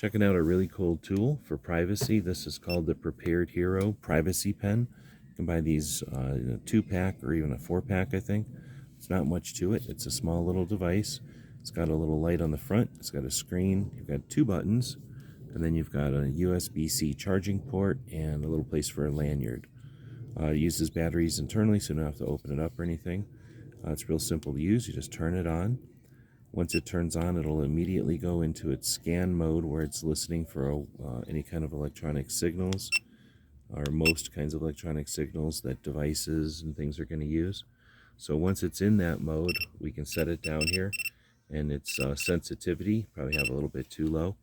Checking out a really cool tool for privacy. This is called the Prepared Hero Privacy Pen. You can buy these in a 2-pack or even a 4-pack, I think. It's not much to it. It's a small little device. It's got a little light on the front. It's got a screen. You've got 2 buttons. And then you've got a USB-C charging port and a little place for a lanyard. It uses batteries internally, so you don't have to open it up or anything. It's real simple to use. You just turn it on. Once it turns on, it'll immediately go into its scan mode where it's listening for any kind of electronic signals, or most kinds of electronic signals that devices and things are going to use. So once it's in that mode, we can set it down here, and its sensitivity, probably have a little bit too low,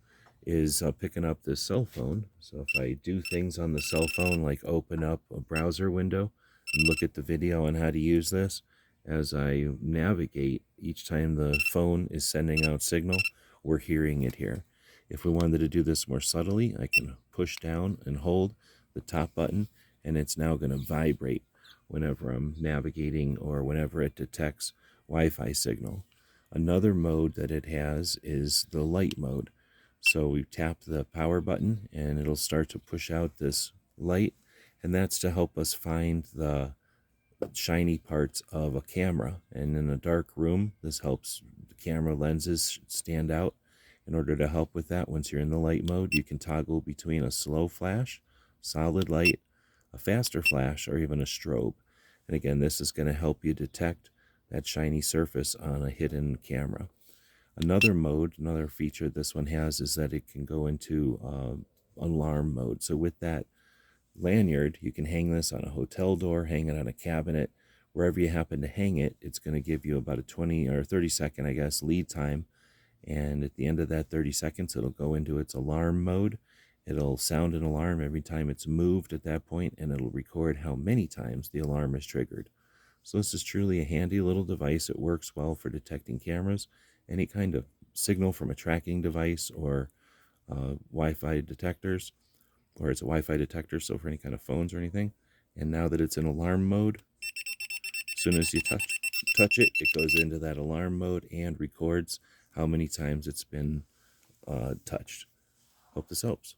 is picking up this cell phone. So if I do things on the cell phone, like open up a browser window and look at the video on how to use this, as I navigate, each time the phone is sending out signal, we're hearing it here. If we wanted to do this more subtly, I can push down and hold the top button, and it's now going to vibrate whenever I'm navigating or whenever it detects Wi-Fi signal. Another mode that it has is the light mode. So we tap the power button and it'll start to push out this light, and that's to help us find the shiny parts of a camera. And in a dark room, this helps the camera lenses stand out. In order to help with that, once you're in the light mode, you can toggle between a slow flash, solid light, a faster flash, or even a strobe. And again, this is going to help you detect that shiny surface on a hidden camera. Another mode, another feature this one has, is that it can go into alarm mode. So with that lanyard, you can hang this on a hotel door, hang it on a cabinet, wherever you happen to hang it. It's going to give you about a 20 or 30 second, I guess, lead time. And at the end of that 30 seconds, it'll go into its alarm mode. It'll sound an alarm every time it's moved at that point, and it'll record how many times the alarm is triggered. So this is truly a handy little device. It works well for detecting cameras, any kind of signal from a tracking device, or Wi-Fi detectors, or it's a Wi-Fi detector, so for any kind of phones or anything. And now that it's in alarm mode, as soon as you touch it, it goes into that alarm mode and records how many times it's been touched. Hope this helps.